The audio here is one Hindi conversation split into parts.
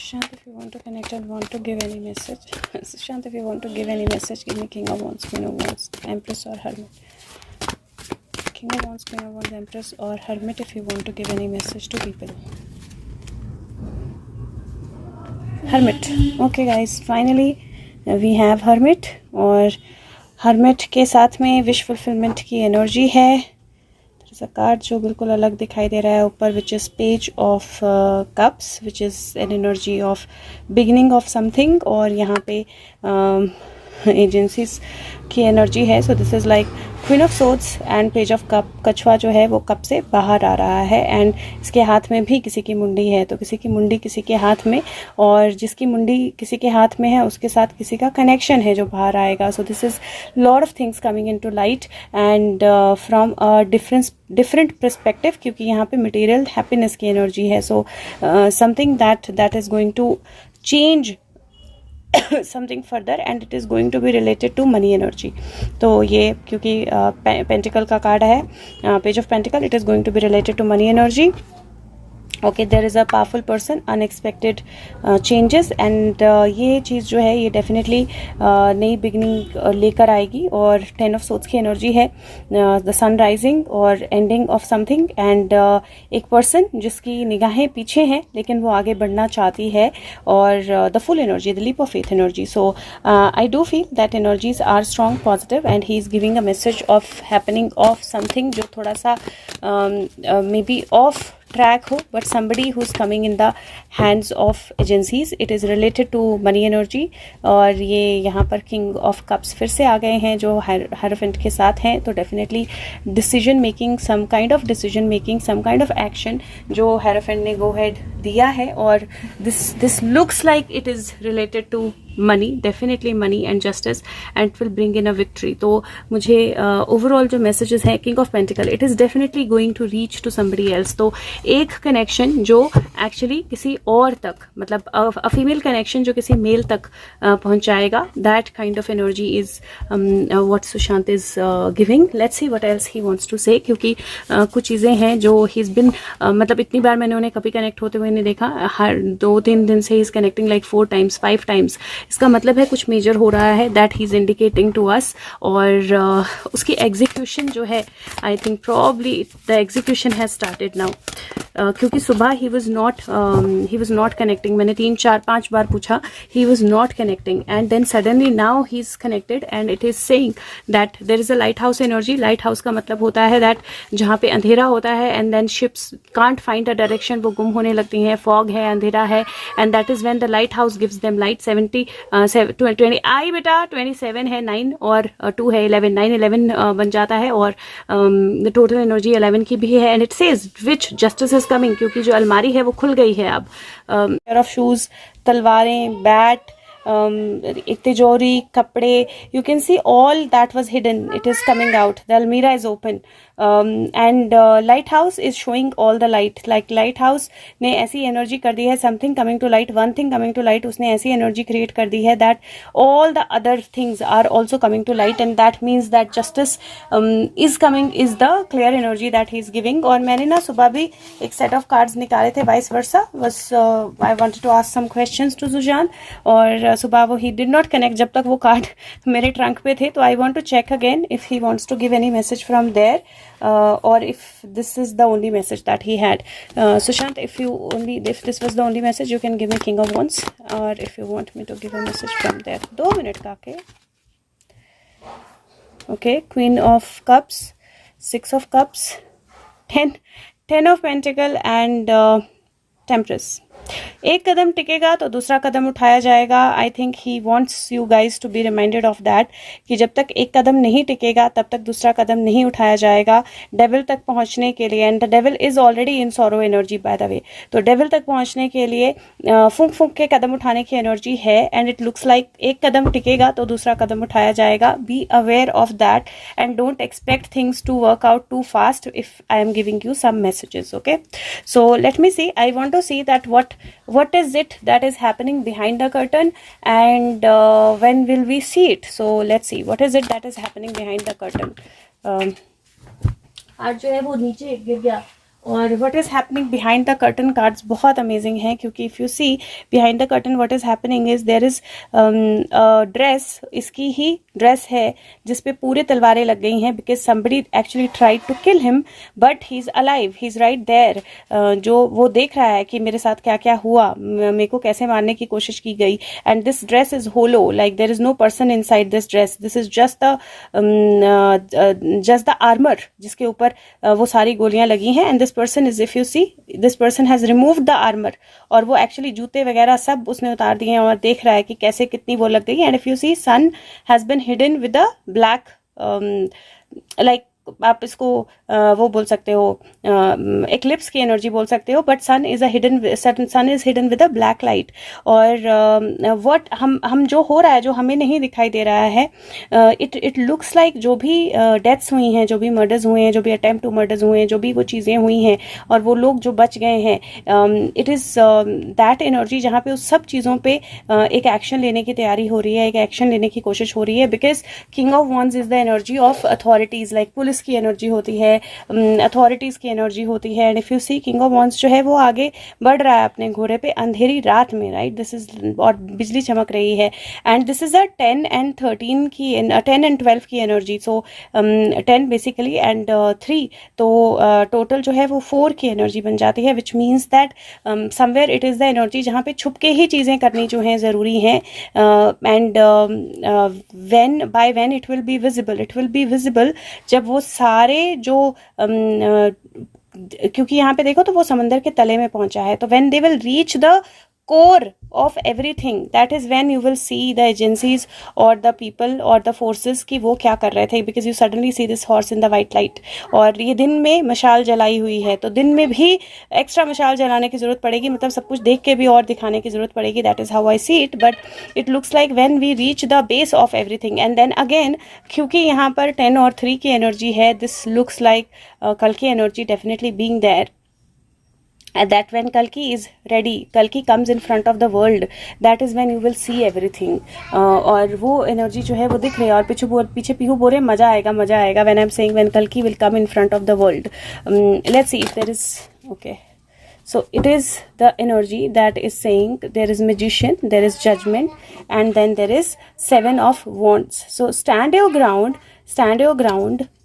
Sushant, if you want to connect and want to give any message. Sushant, if you want to give any message, give me King of Wands, Queen of Wands, Empress or Hermit. King of Wands, Queen of Wands, Empress or Hermit, if you want to give any message to people. Hermit. Okay guys, finally we have Hermit. और Hermit के साथ में विश फुलफिलमेंट की एनर्जी है. कार्ड जो बिल्कुल अलग दिखाई दे रहा है ऊपर, which is page of cups, which is an energy of beginning of something. और यहाँ पे एजेंसीज की एनर्जी है. सो this is like queen of swords and page of cup. कछुआ जो है वो कप से बाहर आ रहा है एंड इसके हाथ में भी किसी की मुंडी है. तो किसी की मुंडी किसी के हाथ में, और जिसकी मुंडी किसी के हाथ में है उसके साथ किसी का कनेक्शन है जो बाहर आएगा. So this is lot of things coming into light and from a different perspective, क्योंकि यहाँ पे मटेरियल हैप्पीनेस की एनर्जी है. So something that is going to change something further and it is going to be related to money energy. तो ये क्योंकि पेंटिकल का कार्ड है, page of pentacle, it is going to be related to money energy. Okay, there is a powerful person, unexpected changes and ये चीज़ जो है ये डेफिनेटली नई बिगनिंग लेकर आएगी. और 10 ऑफ सोर्ड्स की एनर्जी है, द सन राइजिंग और एंडिंग ऑफ समथिंग. एंड एक पर्सन जिसकी निगाहें पीछे हैं लेकिन वो आगे बढ़ना चाहती है. और the full energy, the leap of faith energy. So I do feel that energies are strong, positive and he is giving a message of happening of something जो थोड़ा सा maybe off track ho, but somebody who's coming in the hands of agencies. It is related to money energy. और ये यहाँ पर King of Cups फिर से आ गए हैं जो Hierophant के साथ हैं. तो definitely decision making, some kind of decision making, some kind of action जो Hierophant ने go ahead दिया है. और this looks like it is related to money, definitely money and justice, and it will bring in a victory. तो मुझे overall जो messages हैं King of Pentacle, it is definitely going to reach to somebody else. तो एक कनेक्शन जो एक्चुअली किसी और तक, मतलब अ फीमेल कनेक्शन जो किसी मेल तक पहुंचाएगा, that kind of energy is what Sushant is giving. Let's see what else he wants to say, क्योंकि कुछ चीज़ें हैं जो ही इज़ बिन मतलब इतनी बार मैंने उन्हें कभी कनेक्ट होते हुए नहीं देखा. हर 2-3 दिन से he is connecting like 4 times 5 times. इसका मतलब है कुछ मेजर हो रहा है, that he is indicating to us. और उसकी एग्जीक्यूशन जो है, I think probably the execution has started now. क्योंकि सुबह ही वॉज नॉट कनेक्टिंग. मैंने 3-4-5 बार पूछा, he was not connecting and then suddenly now he is connected and it is saying that there is a light house energy. Light house का मतलब होता है दैट जहाँ पे अंधेरा होता है and then ships can't find a direction, वो गुम होने लगती हैं, फॉग है, अंधेरा है, and that is when the light house gives them light. 20 आई बेटा 27 है, 9 और 2 है 11, 9-11 बन जाता है. और टोटल एनर्जी 11 की भी है. And it says which justice is coming, क्योंकि जो अलमारी है वो खुल गई है अब. पेयर ऑफ शूज, तलवारें, बैट, एक तिजोरी, कपड़े, you can see all that was hidden, it is coming out. The अलमीरा is open and lighthouse is showing all the light. Like lighthouse ने ऐसी एनर्जी कर दी है, something coming to light, one thing coming to light. उसने ऐसी एनर्जी क्रिएट कर दी है that all the other things are also coming to light and that means that justice is coming, is the clear energy that he is giving. और मैंने ना सुबह भी एक सेट ऑफ कार्ड्स निकाले थे, वाइस वर्सा. बस I wanted to ask some questions to Sushant. और सुबह वो ही डिड नॉट कनेक्ट जब तक वो कार्ड मेरे ट्रंक पे थे. तो I want to check again if he wants to give any message from there, or if this is the only message that he had. Sushant, if this was the only message, you can give me King of Wands, or if you want me to give a message from there. 2 minute काके. Okay, Queen of Cups, 6 of Cups, 10 of Pentacle and Temperance. एक कदम टिकेगा तो दूसरा कदम उठाया जाएगा. I think he wants you guys to be reminded of that, कि जब तक एक कदम नहीं टिकेगा तब तक दूसरा कदम नहीं उठाया जाएगा डेविल तक पहुंचने के लिए. And the devil is already in sorrow energy by the way. तो डेविल तक पहुंचने के लिए फूंक के कदम उठाने की एनर्जी है. एंड इट लुक्स लाइक एक कदम टिकेगा तो दूसरा कदम उठाया जाएगा. Be aware of that and don't expect things to work out too fast if I am giving you some messages. Okay, so let me see, I want to see that what is it that is happening behind the curtain and when will we see it. So let's see what is it that is happening behind the curtain. आज जो है वो नीचे गिर गया और what is happening behind the curtain cards बहुत अमेजिंग हैं, क्योंकि if you see behind the curtain what is happening is there is dress, इसकी ही ड्रेस है जिस पे पूरे तलवारें लग गई हैं, because somebody actually tried to kill him but he is alive, he is right there. जो वो देख रहा है कि मेरे साथ क्या क्या हुआ, मेरे को कैसे मारने की कोशिश की गई, and this dress is hollow, like there is no person inside this dress, this is just the armour जिसके ऊपर वो सारी गोलियां लगी हैं, and this person is, if you see this person has removed the armour, और वो एक्चुअली जूते वगैरह सब उसने उतार दिए हैं और देख रहा है कि कैसे कितनी वो लग गई। And if you see sun has been hidden with a black, like आप इसको वो बोल सकते हो एक्लिप्स की एनर्जी बोल सकते हो, but sun is hidden with a black light. और व्हाट हम जो हो रहा है, जो हमें नहीं दिखाई दे रहा है, इट लुक्स लाइक जो भी डेथ्स हुई हैं, जो भी मर्डर्स हुए हैं, जो भी अटेम्प्ट टू मर्डर्स हुए हैं, जो भी वो चीज़ें हुई हैं और वो लोग जो बच गए हैं, इट इज़ दैट एनर्जी जहाँ पे उस सब चीज़ों पे एक एक्शन लेने की तैयारी हो रही है, एक एक्शन लेने की कोशिश हो रही है, because king of wands is the energy of authorities, like police की एनर्जी होती है, अथॉरिटीज़ की एनर्जी होती है। And if you see king of wands जो है वो आगे बढ़ रहा है अपने घोड़े पे अंधेरी रात में, राइट, दिस इज, और बिजली चमक रही है, and this is a 10 and 13 की 10 and 12 की एनर्जी, सो 10 बेसिकली एंड 3, तो टोटल जो है वो 4 की एनर्जी बन जाती है, which means that somewhere it is the energy जहाँ पे छुप के ही चीज़ें करनी जो हैं ज़रूरी हैं, and when it will be visible, it will be visible जब वो सारे जो क्योंकि यहाँ पे देखो तो वो समंदर के तले में पहुंचा है, तो when they will reach the core of everything, that is when you will see the agencies or the people or the forces कि वो क्या कर रहे थे, because you suddenly see this horse in the white light, और ये दिन में मशाल जलाई हुई है, तो दिन में भी एक्स्ट्रा मशाल जलाने की ज़रूरत पड़ेगी, मतलब सब कुछ देख के भी और दिखाने की ज़रूरत पड़ेगी, that is how I see it, but it looks like when we reach the base of everything, and then again क्योंकि यहाँ पर 10 और 3 की एनर्जी है, this looks like कल की energy definitely being there, that when Kalki is ready, Kalki comes in front of the world, that is when you will see everything, और वो एनर्जी जो है वो दिख रही है, और पीछे पीहू बोल रहे मज़ा आएगा when I'm saying when Kalki will come in front of the world. Let's see if there is, okay, so it is the energy that is saying there is magician, there is judgment, and then there is 7 of wands. So stand your ground,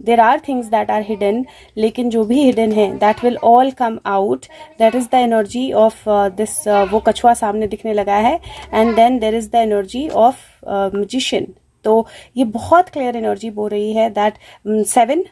there are things that are hidden, लेकिन जो भी hidden है that will all come out, that is the energy of this, वो कछुआ सामने दिखने लगा है, and then there is the energy of magician. तो ये बहुत क्लियर एनर्जी बोल रही है that 7,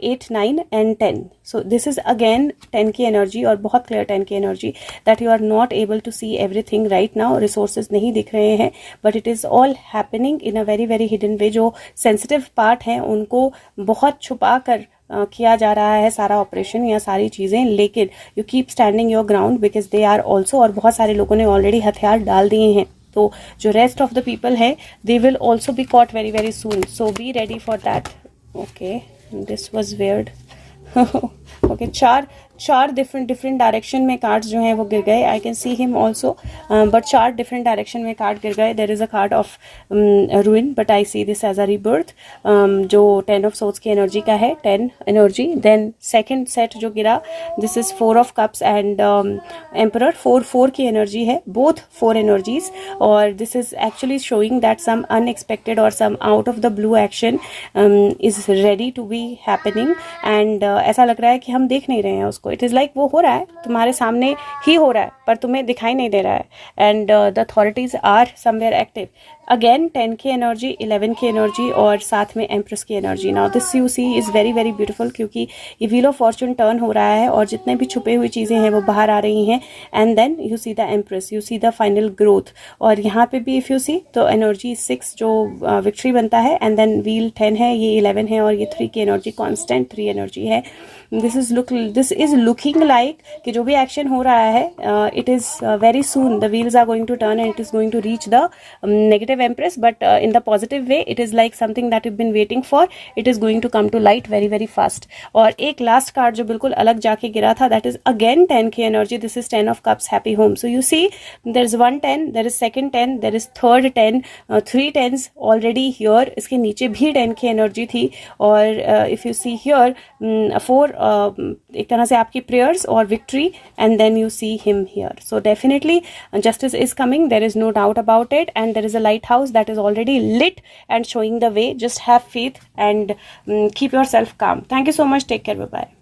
8, 9 and 10, so this is again 10 की एनर्जी, और बहुत क्लियर 10 की energy that you are not able to see everything right now, resources नहीं दिख रहे हैं, but it is all happening in a very very hidden way, जो सेंसिटिव पार्ट हैं उनको बहुत छुपा कर किया जा रहा है सारा ऑपरेशन या सारी चीज़ें, लेकिन you keep standing your ground because they are also, और बहुत सारे लोगों ने ऑलरेडी हथियार डाल दिए हैं, तो जो रेस्ट ऑफ द पीपल है they will also be caught very very soon, so be ready for that. Okay, this was weird. Okay, चार डिफरेंट डायरेक्शन में कार्ड्स जो हैं वो गिर गए, I can see him also, but 4 different direction में कार्ड गिर गए। There is a card of ruin, but I see this as a rebirth, जो 10 ऑफ सोर्ट्स की एनर्जी का है, 10 एनर्जी। देन सेकेंड सेट जो गिरा, this is 4 of cups and emperor, 4 की एनर्जी है, बोथ 4 एनर्जीज, और this is actually showing that some unexpected और some out of the blue action is ready to be happening, and ऐसा लग रहा है कि हम देख नहीं रहे हैं उसको, इट इज़ लाइक वो हो रहा है तुम्हारे सामने ही हो रहा है पर तुम्हें दिखाई नहीं दे रहा है, and the authorities are somewhere active. Again 10 की एनर्जी, 11 की एनर्जी, और साथ में एम्प्रेस की energy. Now this you see is very very beautiful, क्योंकि ये व्हील ऑफ फॉर्चून टर्न हो रहा है और जितने भी छुपे हुई चीज़ें हैं वो बाहर आ रही हैं, and then you see the empress, you see the final growth, और यहाँ पे भी इफ़ यू सी तो एनर्जी 6 जो विक्ट्री बनता है, एंड देन व्हील 10 है, ये 11 है, और ये 3 की एनर्जी कॉन्स्टेंट 3 एनर्जी है। दिस इज लुकिंग लाइक कि जो भी एक्शन हो रहा है, it is very soon the wheels are going to turn and it is going to reach the negative empress, but in the positive way it is like something that you've been waiting for, it is going to come to light very very fast। और एक लास्ट कार्ड जो बिल्कुल अलग जाके गिरा था, that is again 10 की energy, this is 10 of cups, happy home। so you see there is 1 10, there is second 10, there is third 10, 3 10s already here, इसके नीचे भी 10 की एनर्जी थी, और if you see here 4 एक तरह से आपकी prayers और victory, and then you see him here. So definitely justice is coming, there is no doubt about it, and there is a lighthouse that is already lit and showing the way. Just have faith and keep yourself calm. Thank you so much. Take care. Bye bye.